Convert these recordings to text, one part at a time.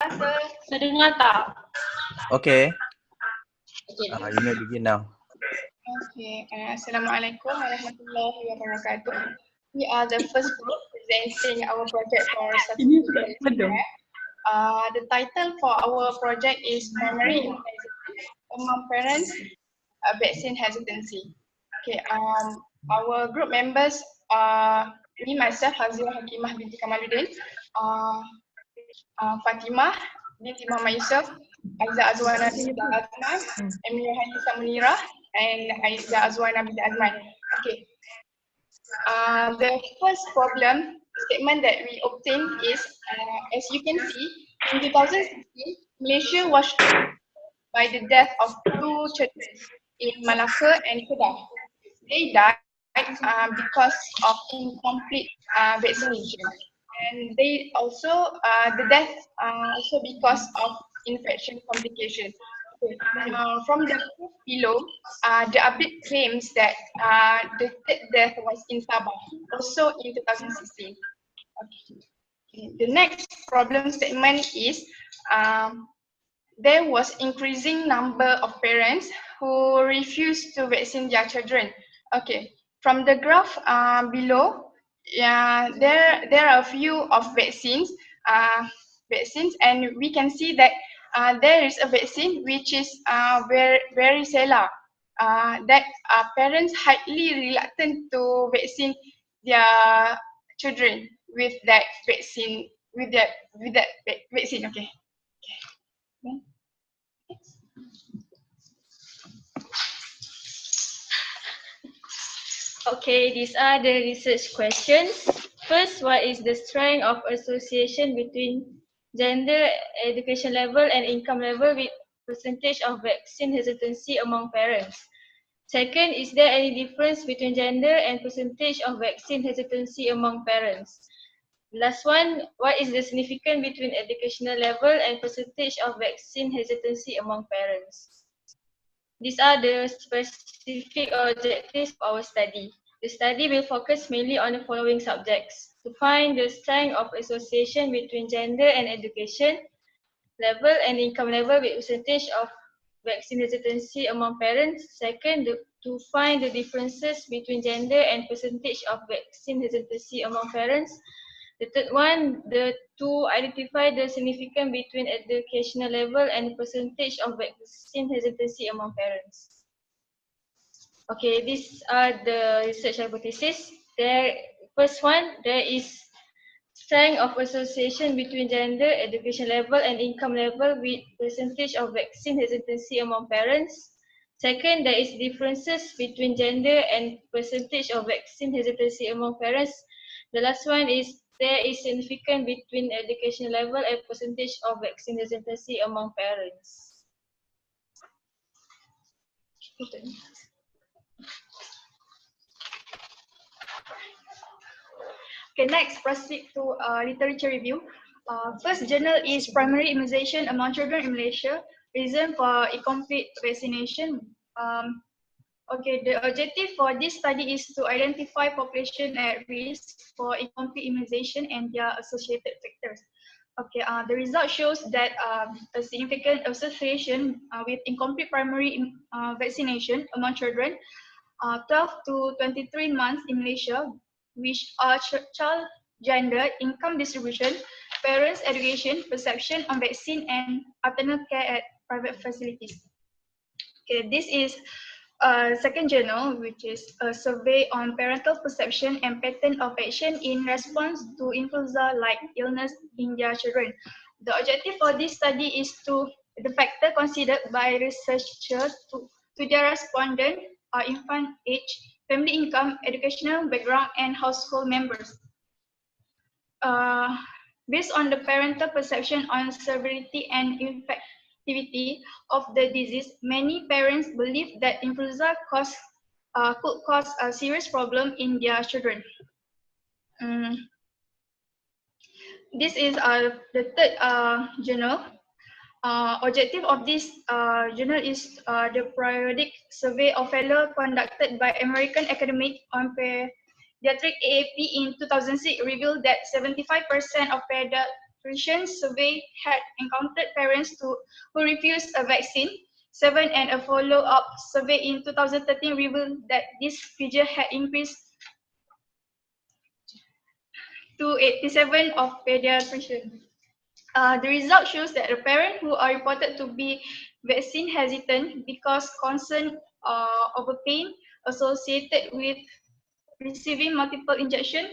Sir, dengar tak? Okay. Okay. You may begin now. Okay. Assalamualaikum warahmatullahi wabarakatuh. We are the first group presenting our project for statistical. The title for our project is Primary Immunization Among Parents, Vaccine Hesitancy. Okay. Our group members are me, myself, Hazira Hakimah binti Kamaluddin, Fatimah binti Muhammad Yusuf, Aiza Azwana binti Azman, Emira Hanisa Munira, and Aiza Azwana binti Azman. Okay. The first problem statement that we obtained is, as you can see, in 2016, Malaysia was shocked by the death of 2 children in Malacca and Kedah. They died because of incomplete vaccination, and they also the death also because of infection complications. Okay. From the proof below, the update claims that the third death was in Sabah, also in 2016. Okay. The next problem statement is there was increasing number of parents who refused to vaccinate their children. Okay, from the graph below, there are a few of vaccines, and we can see that there is a vaccine which is varicella. That parents highly reluctant to vaccinate their children with that vaccine. With that vaccine, okay. Okay, these are the research questions. First, what is the strength of association between gender, education level and income level with percentage of vaccine hesitancy among parents? Second, is there any difference between gender and percentage of vaccine hesitancy among parents? Last one, what is the significance between educational level and percentage of vaccine hesitancy among parents? These are the specific objectives of our study. The study will focus mainly on the following subjects: to find the strength of association between gender and education level and income level with percentage of vaccine hesitancy among parents. Second, to find the differences between gender and percentage of vaccine hesitancy among parents. The third one, to identify the significance between educational level and percentage of vaccine hesitancy among parents. Okay, these are the research hypotheses. First one, there is strength of association between gender, education level and income level with percentage of vaccine hesitancy among parents. Second, there is differences between gender and percentage of vaccine hesitancy among parents. The last one is there is significance between education level and percentage of vaccine hesitancy among parents. Okay, next proceed to literature review. First journal is Primary Immunization Among Children in Malaysia, reason for incomplete vaccination. Okay, the objective for this study is to identify population at risk for incomplete immunization and their associated factors. Okay, the result shows that a significant association with incomplete primary vaccination among children 12 to 23 months in Malaysia, which are child gender, income distribution, parents' education, perception on vaccine, and alternative care at private facilities. Okay, this is a second journal, which is a survey on parental perception and pattern of action in response to influenza-like illness in their children. The objective for this study is to the factor considered by researchers to their respondent are infant age, family income, educational background, and household members. Based on the parental perception on severity and infectivity of the disease, many parents believe that influenza could cause a serious problem in their children. This is the third journal. Objective of this journal is the periodic survey of fellow conducted by American Academy on Pediatric AAP in 2006 revealed that 75% of pediatrician survey had encountered parents who refused a vaccine. 7 and a follow-up survey in 2013 revealed that this figure had increased to 87 of pediatricians. The result shows that the parents who are reported to be vaccine hesitant because concern over pain associated with receiving multiple injections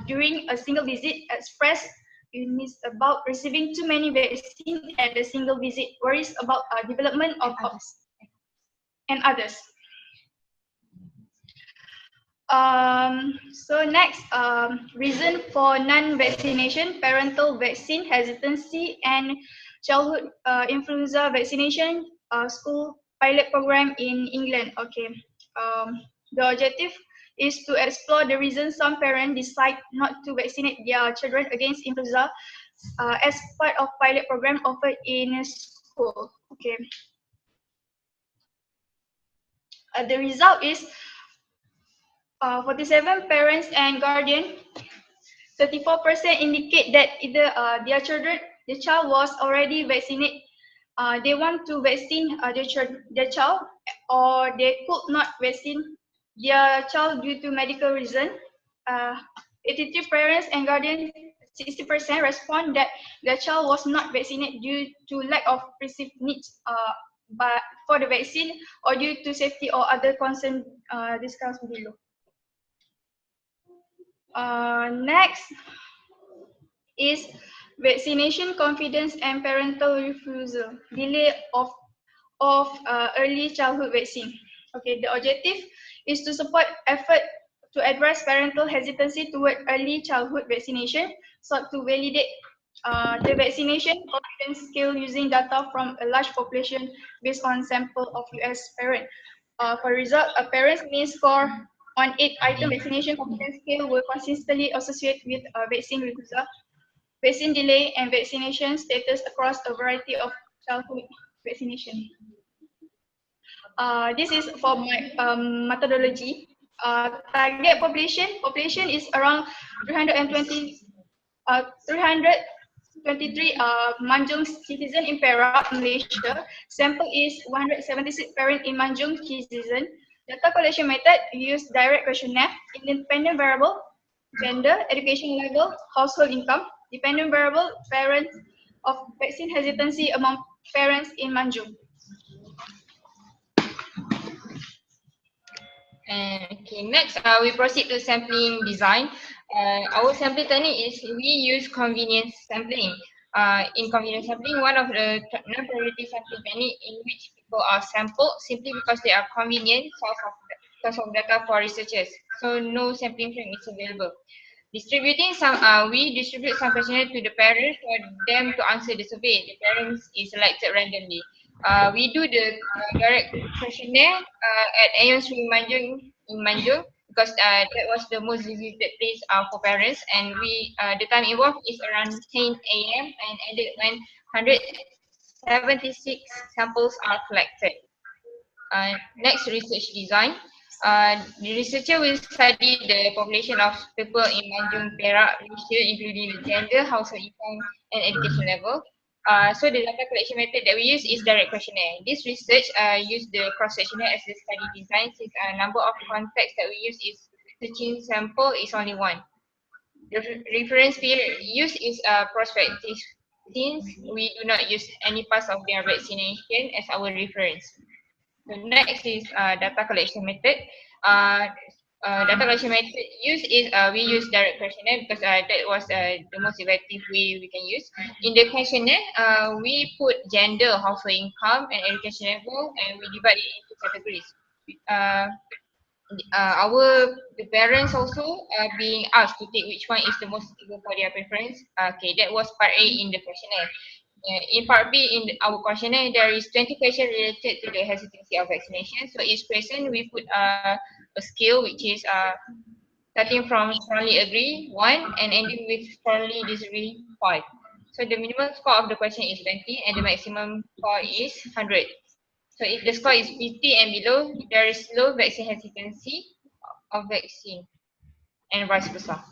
during a single visit expressed unease about receiving too many vaccines at a single visit, worries about development of and others. So next, reason for non-vaccination, parental vaccine hesitancy and childhood influenza vaccination school pilot program in England. Okay, the objective is to explore the reasons some parents decide not to vaccinate their children against influenza as part of pilot program offered in school. Okay, the result is 47 parents and guardians, 34% indicate that either the child was already vaccinated, they want to vaccine their child, or they could not vaccine their child due to medical reason. 83 parents and guardians, 60% respond that their child was not vaccinated due to lack of perceived needs for the vaccine or due to safety or other concern discussed below. Next is vaccination confidence and parental refusal, delay of early childhood vaccine. Okay, the objective is to support effort to address parental hesitancy toward early childhood vaccination, sought to validate the vaccination confidence scale using data from a large population based on sample of US parents. For result, a parent's mean score on 8-item vaccination confidence scale will consistently associate with vaccine refusal, vaccine delay, and vaccination status across a variety of childhood vaccination. This is for my methodology. Target population is around 323 Manjung citizen in Perak, Malaysia. Sample is 176 parents in Manjung citizen. Data collection method use direct questionnaire, independent variable, gender, education level, household income, dependent variable, parents of vaccine hesitancy among parents in Manjung. Okay, next we proceed to sampling design. Our sampling technique is we use convenience sampling. In convenience sampling, one of the non-priority sampling technique in which people are sampled simply because they are convenient source of data for researchers. So no sampling frame is available. Distributing some, we distribute some questionnaire to the parents for them to answer the survey. The parents is selected randomly. We do the direct questionnaire at Aeon Sri Manjung in Manjung because that was the most visited place for parents, and we the time involved is around 10 a.m. and ended when 176 samples are collected. Next, research design. The researcher will study the population of people in Manjung, Perak, Malaysia, including the gender, household income, and education level. So the data collection method that we use is direct questionnaire. This research use the cross-sectionnaire as the study design, since number of contexts that we use is searching sample is only one. The reference period used is prospective, since we do not use any parts of their vaccination as our reference. So next is data collection method. Data collection method used is we use direct questionnaire because that was the most effective way we can use. In the questionnaire, we put gender, household income, and education level, and we divide it into categories. The parents also being asked to take which one is the most suitable for their preference. Okay, that was part A in the questionnaire. In part B in our questionnaire, there is 20 questions related to the hesitancy of vaccination. So each question we put a scale which is starting from strongly agree 1 and ending with strongly disagree 5. So the minimum score of the question is 20 and the maximum score is 100. So if the score is 50 and below, there is low vaccine hesitancy of vaccine and vice versa.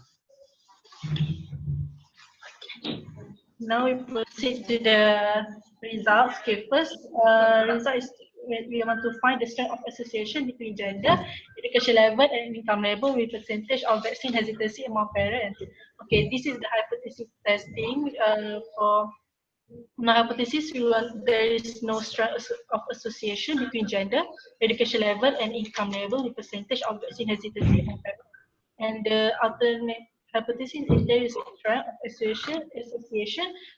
Now we proceed to the results. Okay, first result is we want to find the strength of association between gender, education level, and income level with percentage of vaccine hesitancy among parents. Okay, this is the hypothesis testing. For no hypothesis, there is no strength of association between gender, education level, and income level with percentage of vaccine hesitancy among parents. And the alternate hypothesis is there is a strength of association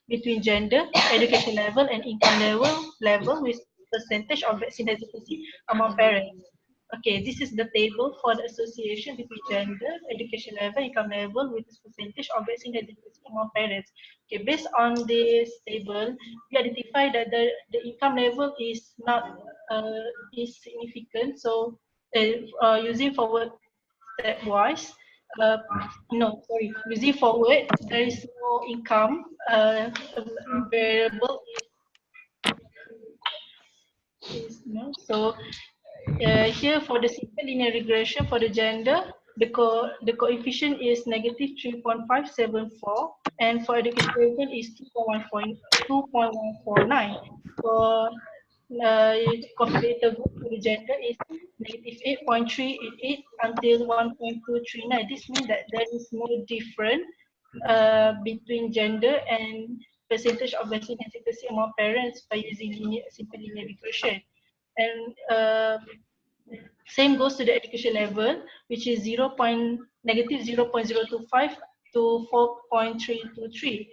between gender, education level, and income level with percentage of vaccine hesitancy among parents. Okay, this is the table for the association between gender, education level, income level with this percentage of vaccine hesitancy among parents. Okay, based on this table, we identify that the income level is not is significant. So using forward stepwise, uh, no, sorry, using forward, there is no income variable is no. So here for the simple linear regression for the gender, the coefficient is negative 3.574, and for education level is 2.149. For confidence interval for the gender is negative 8.388 until 1.239. This means that there is no difference between gender and percentage of vaccine hesitancy among parents by using simple linear regression. And same goes to the education level, which is negative 0.025 to 4.323.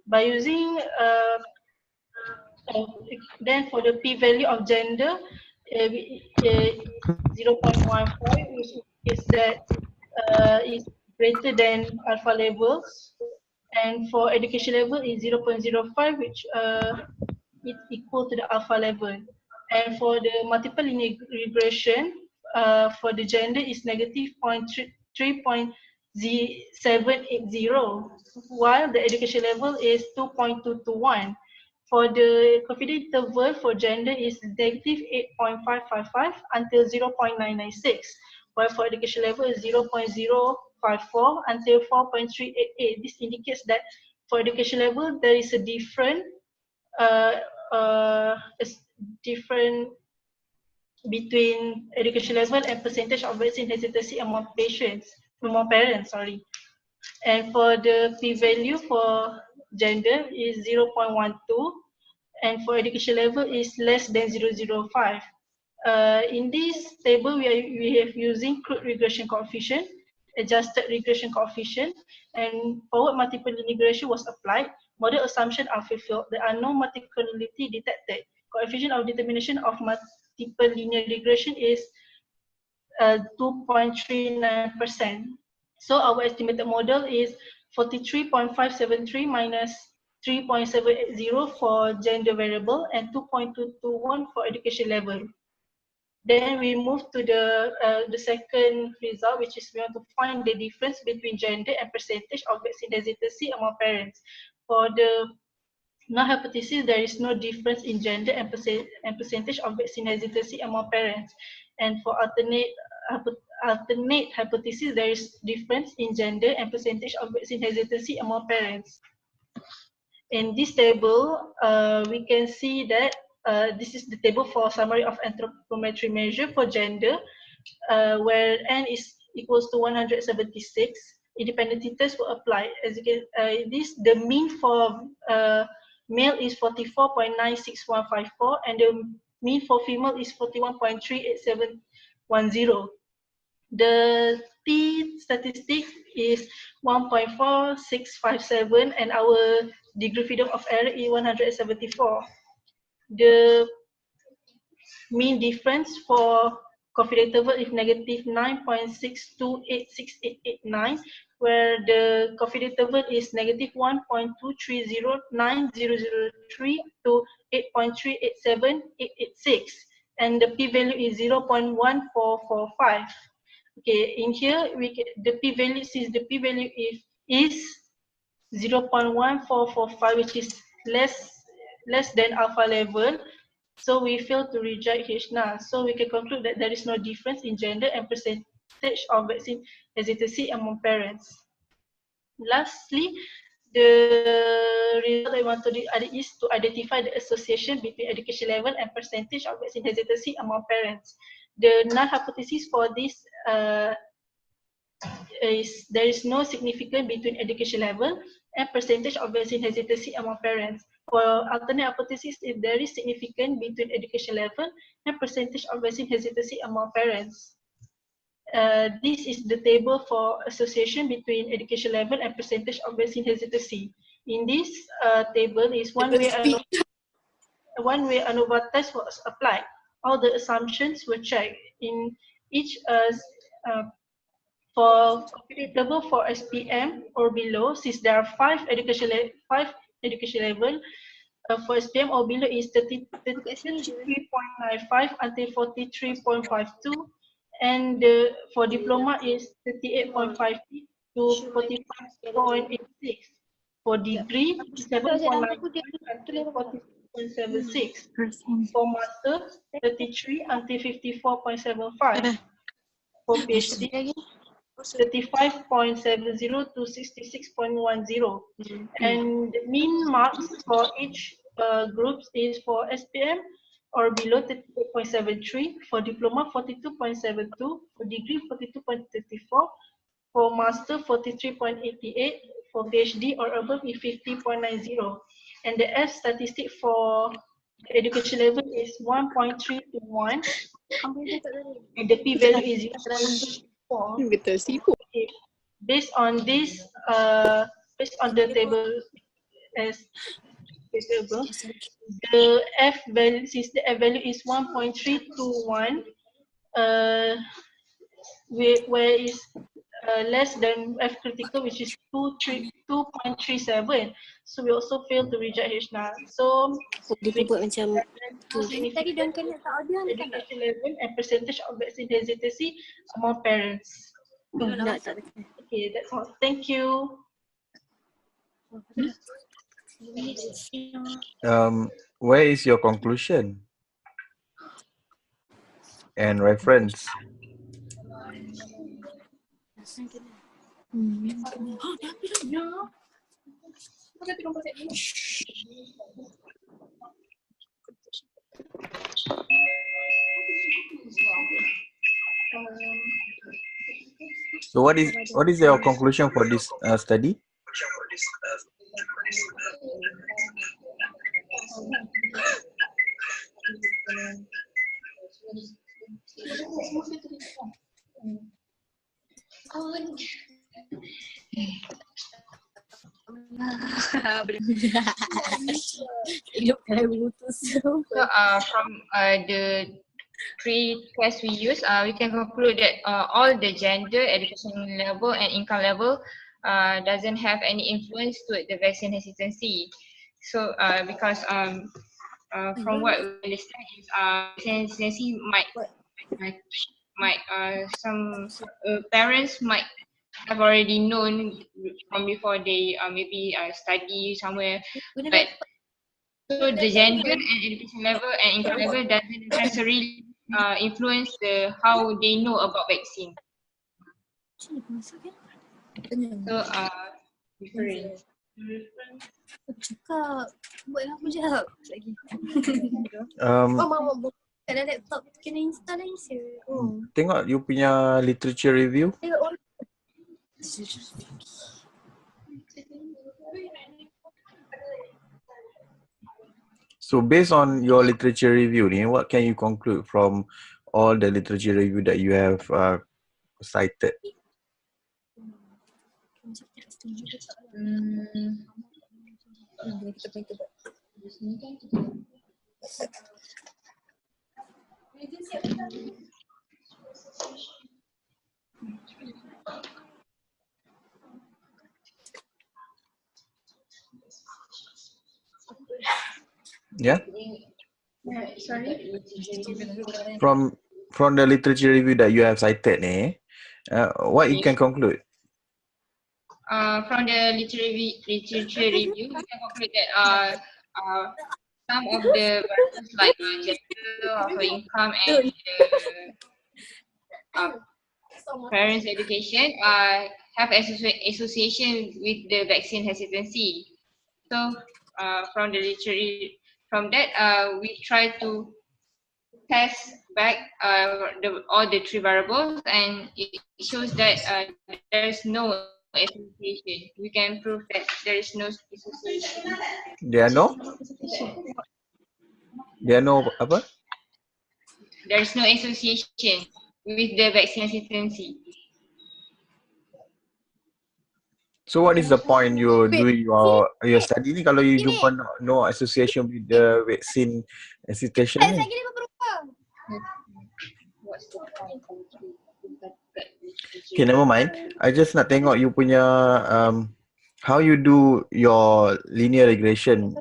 By using then for the p-value of gender, 0.15, which is that is greater than alpha levels, and for education level is 0.05, which is equal to the alpha level. And for the multiple linear regression, for the gender is negative 3.780, while the education level is 2.221. For the confidence interval for gender is negative 8.555 until 0.996, while for education level is 0.054 until 4.388. This indicates that for education level there is a different different between education level and percentage of vaccine hesitancy among parents, sorry. And for the p-value for gender is 0.12, and for education level is less than 0.005. In this table, we have using crude regression coefficient, adjusted regression coefficient, and forward multiple linear regression was applied. Model assumption are fulfilled. There are no multicollinearity detected. Coefficient of determination of multiple linear regression is 2.39%. So our estimated model is 43.573 minus 3.780 for gender variable and 2.221 for education level. Then we move to the second result, which is we want to find the difference between gender and percentage of vaccine hesitancy among parents. For the null hypothesis, there is no difference in gender and percentage of vaccine hesitancy among parents. And for alternate hypothesis, there is difference in gender and percentage of vaccine hesitancy among parents. In this table, we can see that this is the table for summary of anthropometry measure for gender, where n is equals to 176. Independent tests were applied. As you can, the mean for male is 44.96154, and the mean for female is 41.38710. The T statistic is 1.4657, and our degree freedom of error is 174. The mean difference for confidence interval is negative 9.62868889, where the confidence interval is negative 1.2309003 to 8.387886, and the p-value is 0.1445. Okay, in here the p-value, since the p-value is 0.1445, which is less than alpha level, so we fail to reject H null. So we can conclude that there is no difference in gender and percentage of vaccine hesitancy among parents. Lastly, The result I want to do is to identify the association between education level and percentage of vaccine hesitancy among parents. The null hypothesis for this is there is no significance between education level and percentage of vaccine hesitancy among parents. For alternate hypothesis, if there is significance between education level and percentage of vaccine hesitancy among parents. This is the table for association between education level and percentage of vaccine hesitancy. In this table is one way ANOVA test was applied. All the assumptions were checked. In each for computable for SPM or below, since there are five education level, for SPM or below is 33.95 until 43.52, and for diploma is 38.5 to 45.86. For degree, 7.91 until 46.76. For master, 33 until 54.75. For PhD, 35.70 to 66.10. And the mean marks for each group is for SPM or below 38.73, for diploma 42.72, for degree 42.34, for master 43.88, for PhD or above is 50.90. And the F statistic for the education level is 1.3 to 1, and the p-value is 0.4. Based on this, based on the table as table, the F value, since the F value is 1.3 to 1, where is less than F critical, which is 2.37. So we also fail to reject H null. So Dia buat macam tu. Tadi Duncan nak tak audio education level and percentage of vaccine hesitancy among parents. Nak tak? Okay, that's all. Thank you. Where is your conclusion and reference? So what is your conclusion for this study? So from the three tests we use, we can conclude that all the gender, education level and income level doesn't have any influence to the vaccine hesitancy. So because from what we understand is vaccine hesitancy might some parents might have already known from before they maybe study somewhere, but so the gender and education level and income level doesn't necessarily influence the how they know about vaccine. So different. Cakap buat apa je lagi. Mama dalam laptop kena install lagi sih. Tengok you punya literature review. So based on your literature review ni, what can you conclude from all the literature review that you have cited? Yeah. Sorry. From the literature review that you have cited ni, what you can conclude? From the literature review, we can conclude that some of the variables like gender, or income, and parents' education have association with the vaccine hesitancy. So from the literature, from that we try to test back all the three variables, and it shows that there is no association. We can prove that there is no association. There are no? There are no apa? There is no association with the vaccine hesitancy. So what is the point you do your study ni kalau you jumpa no association with the vaccine hesitation ni? What's the point? Okay, never mind. I just nak tengok you punya how you do your linear regression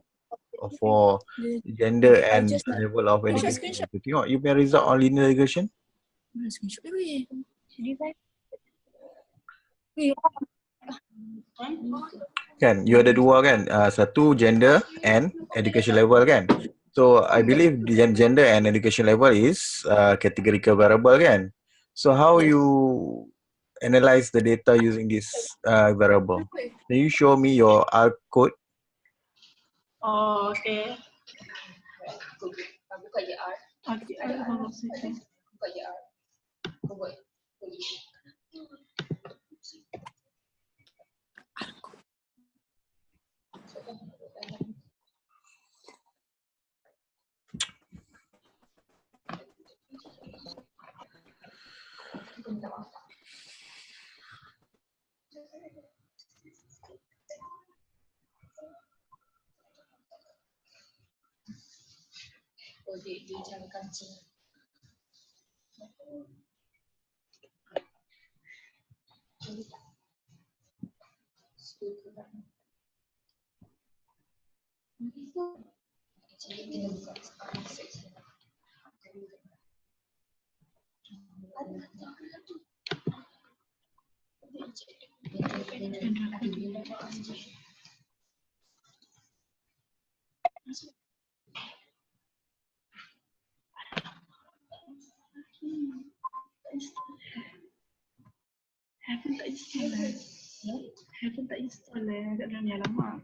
for gender and level of education. Tengok you punya result on linear regression. Kan, you ada dua kan, satu gender and education level kan. So I believe the gender and education level is categorical variable kan. So how you analyze the data using this variable? Can you show me your R code? Oh, okay. Buka je R. Okay, Buka je R. Buat. Oh, dia jangan kancing. Haven't tak install kat dalam ni, alamak.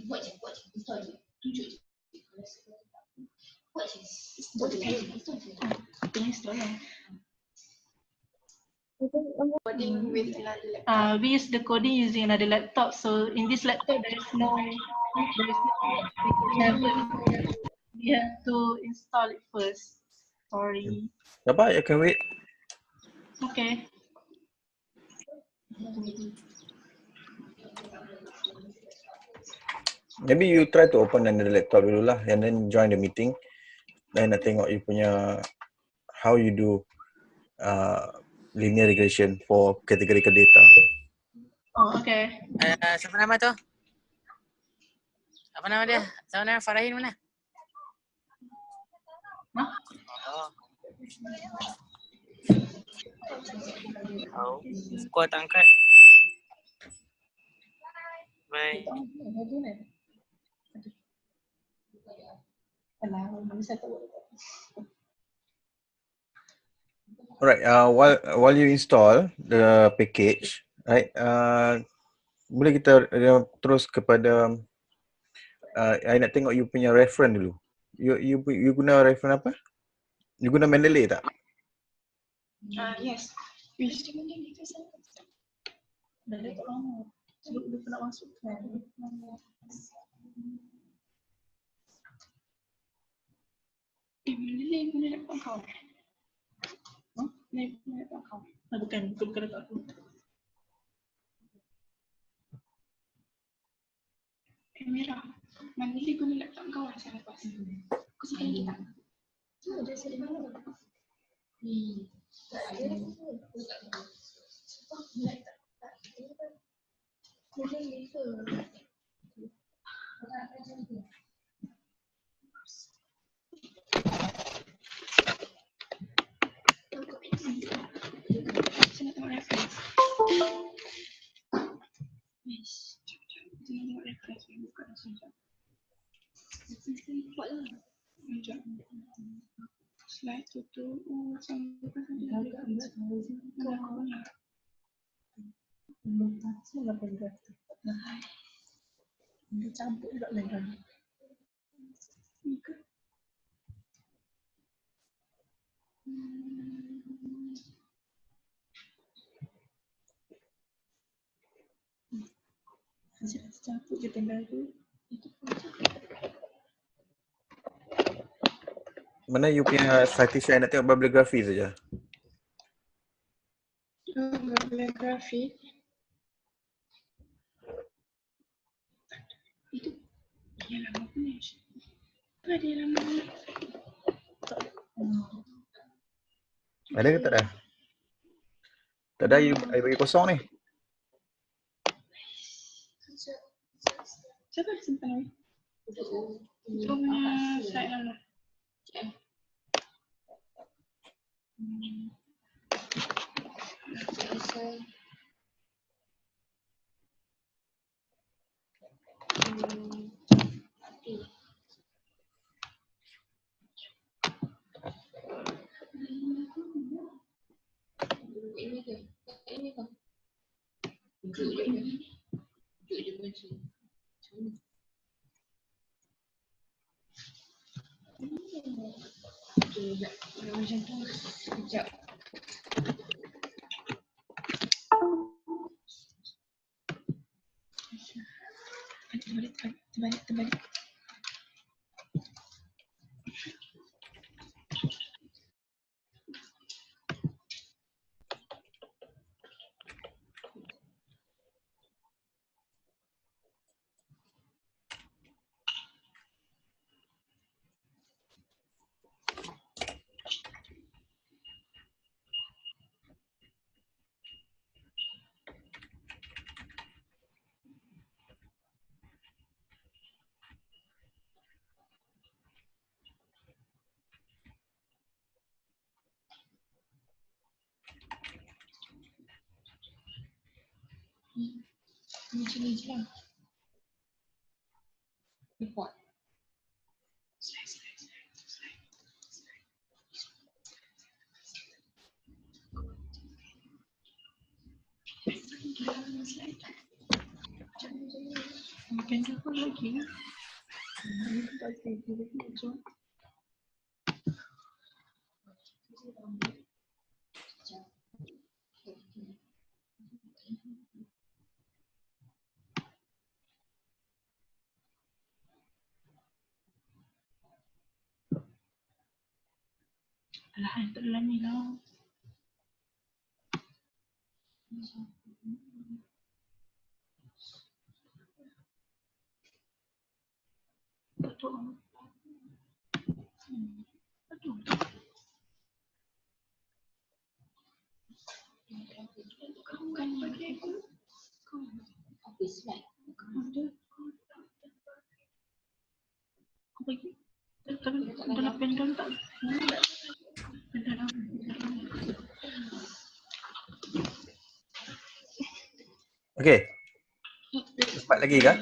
Buat je, install je. Tunjuk je. Buat je. Aku install lah. Coding with another laptop. We use the coding using another laptop. So in this laptop, there is no level. We have to install it first. Sorry. Dapat, you can wait. Okay. Maybe you try to open another laptop dulu lah and then join the meeting. Dan nak tengok you punya how you do linear regression for categorical data. Oh, okay. Siapa nama tu? Apa nama dia? Siapa nama Farahin mana? Hah? Oh. Kuat angkat. Bye. Alright, while you install the package, right? Boleh kita terus kepada I nak tengok you punya reference dulu. You guna reference apa? You guna Mendeley tak? Yes. We still need to send it. Dah laptop lama. Dia nak masuk kan. Mendeley guna laptop kau. Mendeley guna laptop kau. Bukan laptop aku. Kamera. Mendeley guna laptop kau lah saya lepas. Kau sekarang kita. Tu ada saya mana? Tak ada. Saya nak tengok reference. Yes. Slide tu sampai Campur juga lagi. Masih campur je tenda tu. Mana you punya citation nak tengok bibliografi saja? bibliografi. Itu dia lama punya. Apa dia lama? Ada ke tak ada? Tak ada, you bagi kosong ni. Siapa yang simpan ni? Itu punya slide lama. Terbalik. Macam ni je lah. Report. Slide. Pendek pun lagi. Alah, tak ada ni lah. Kau kan bagi aku. Kau apa slide? Kau bagi. Tapi dalam pendek tak. Okey. Cepat lagi kah?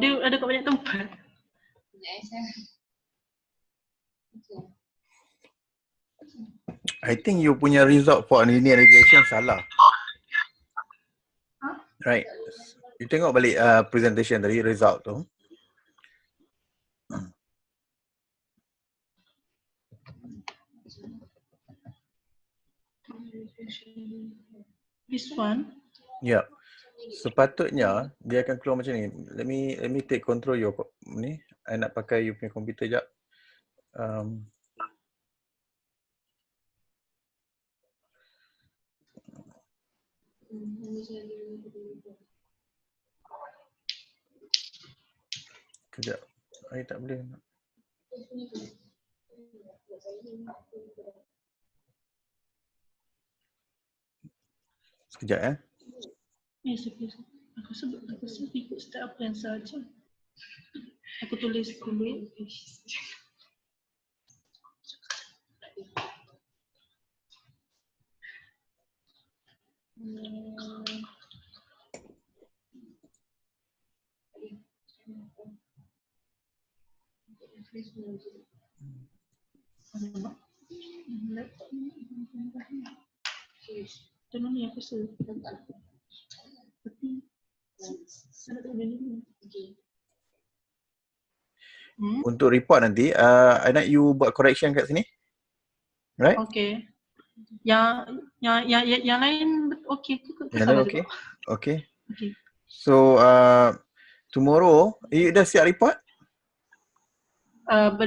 Dia ada kat banyak tempat. I think you punya result for linear regression salah. Right. You tengok balik presentation tadi, result tu. This one? Ya. Sepatutnya dia akan keluar macam ni. Let me take control your ni. I nak pakai you punya komputer jap. Kejap. I tak boleh. Sekejap ya. Aku rasa ikut step plan saja. Aku tulis dulu. Untuk report nanti, I nak you buat correction kat sini. Right? Okay. Yang lain okey ke? Yang Salah lain okay? juga. Okay. Okay. So, tomorrow, you dah siap report? Ada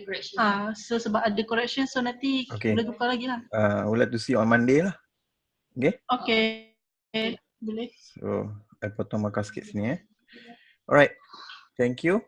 correction. So sebab ada correction, so nanti Okay. boleh tukar lagi lah. I would like to see on Monday lah. Okay? Okay. Boleh. So, I potong markah sikit sini Alright. Thank you.